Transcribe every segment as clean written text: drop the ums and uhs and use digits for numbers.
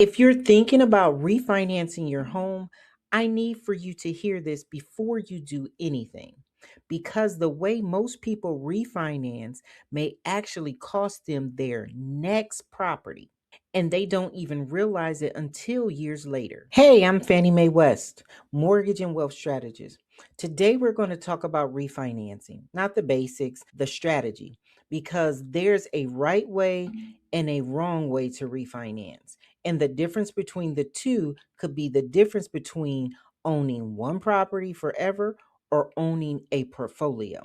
If you're thinking about refinancing your home, I need for you to hear this before you do anything. Because the way most people refinance may actually cost them their next property, and they don't even realize it until years later. Hey, I'm Fannie Mae West, mortgage and wealth strategist. Today we're going to talk about refinancing, not the basics, the strategy, because there's a right way and a wrong way to refinance. And the difference between the two could be the difference between owning one property forever or owning a portfolio.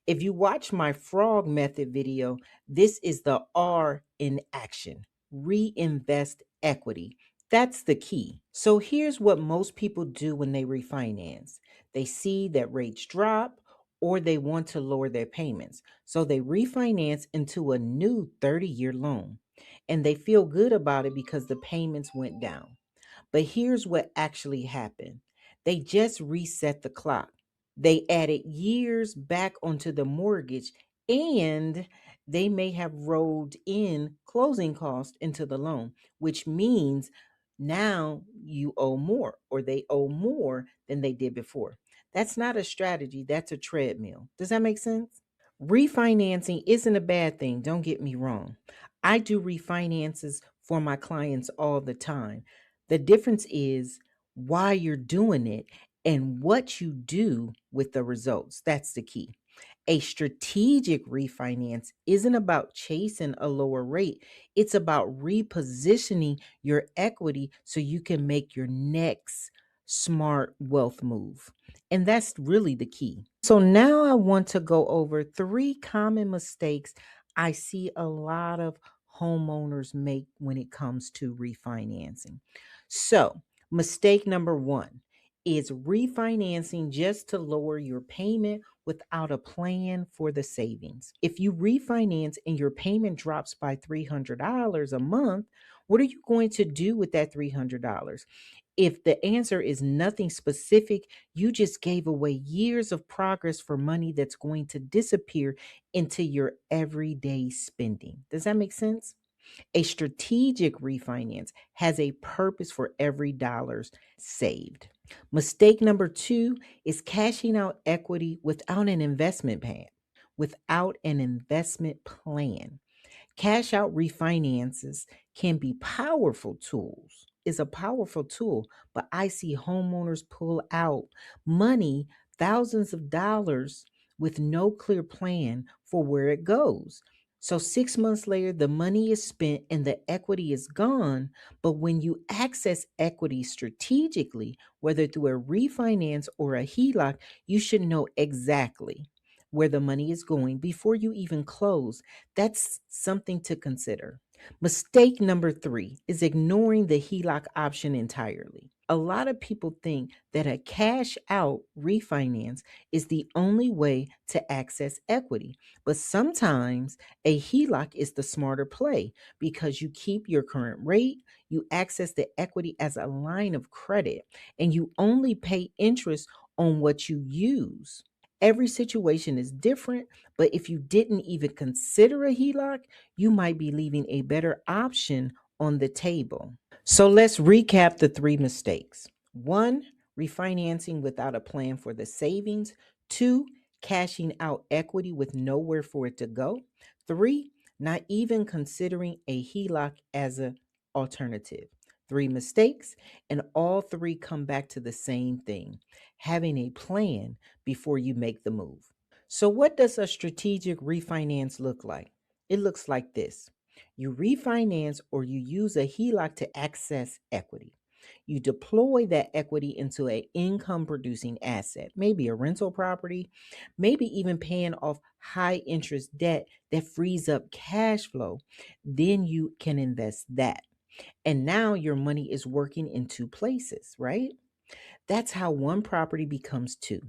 If you watch my frog method video, this is the R in action: reinvest equity. That's the key. So here's what most people do when they refinance: they see that rates drop or they want to lower their payments. So they refinance into a new 30-year loan and they feel good about it because the payments went down. But here's what actually happened: they just reset the clock. They added years back onto the mortgage, and they may have rolled in closing costs into the loan, which means now you owe more, or they owe more than they did before. That's not a strategy, that's a treadmill. Does that make sense? Refinancing isn't a bad thing, don't get me wrong. I do refinances for my clients all the time. The difference is why you're doing it and what you do with the results. That's the key. A strategic refinance isn't about chasing a lower rate, it's about repositioning your equity so you can make your next smart wealth move. And that's really the key. So now I want to go over three common mistakes I see a lot of homeowners make when it comes to refinancing. So, mistake number one is refinancing just to lower your payment without a plan for the savings. If you refinance and your payment drops by $300 a month, what are you going to do with that $300? If the answer is nothing specific, you just gave away years of progress for money that's going to disappear into your everyday spending. Does that make sense? A strategic refinance has a purpose for every dollar saved. Mistake number two is cashing out equity without an investment plan. Without an investment plan. Cash out refinances can be powerful tools. It's a powerful tool, but I see homeowners pull out money, thousands of dollars, with no clear plan for where it goes. So 6 months later, the money is spent and the equity is gone. But when you access equity strategically, whether through a refinance or a HELOC, you should know exactly where the money is going before you even close. That's something to consider. Mistake number three is ignoring the HELOC option entirely. A lot of people think that a cash out refinance is the only way to access equity, but sometimes a HELOC is the smarter play because you keep your current rate, you access the equity as a line of credit, and you only pay interest on what you use. Every situation is different, but if you didn't even consider a HELOC, you might be leaving a better option on the table. So let's recap the three mistakes. One, refinancing without a plan for the savings. Two, cashing out equity with nowhere for it to go. Three, not even considering a HELOC as an alternative. Three mistakes, and all three come back to the same thing: having a plan before you make the move. So, what does a strategic refinance look like? It looks like this: you refinance or you use a HELOC to access equity. You deploy that equity into an income producing asset, maybe a rental property, maybe even paying off high interest debt that frees up cash flow. Then you can invest that. And now your money is working in two places, right? That's how one property becomes two.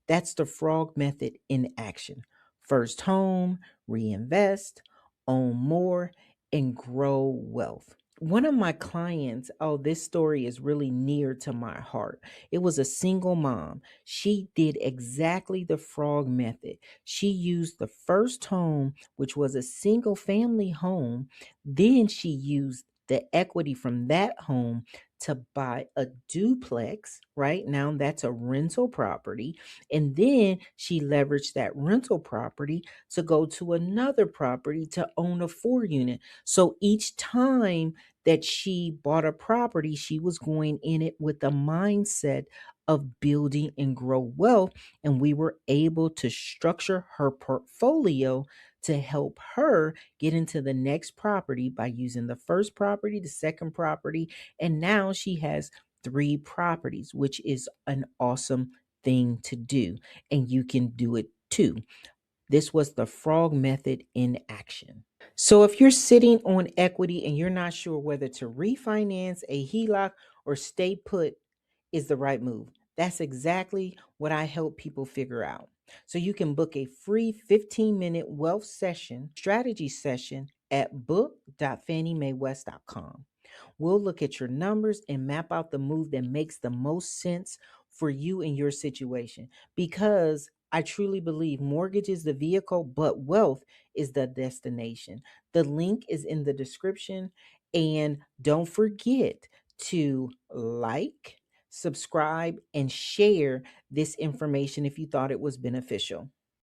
That's the frog method in action. First home, reinvest, own more, and grow wealth. One of my clients, oh, this story is really near to my heart. It was a single mom. She did exactly the frog method. She used the first home, which was a single family home. Then she used the equity from that home to buy a duplex, right? Now that's a rental property. And then she leveraged that rental property to go to another property to own a 4 unit. So each time that she bought a property, she was going in it with a mindset of building and grow wealth. And we were able to structure her portfolio to help her get into the next property by using the first property, the second property, and now she has 3 properties, which is an awesome thing to do. And you can do it too. This was the frog method in action. So if you're sitting on equity and you're not sure whether to refinance a HELOC or stay put is the right move, that's exactly what I help people figure out. So you can book a free 15-minute wealth session, strategy session at book.fanniemaywest.com. We'll look at your numbers and map out the move that makes the most sense for you and your situation. Because I truly believe mortgage is the vehicle, but wealth is the destination. The link is in the description. And don't forget to like, subscribe, and share this information if you thought it was beneficial.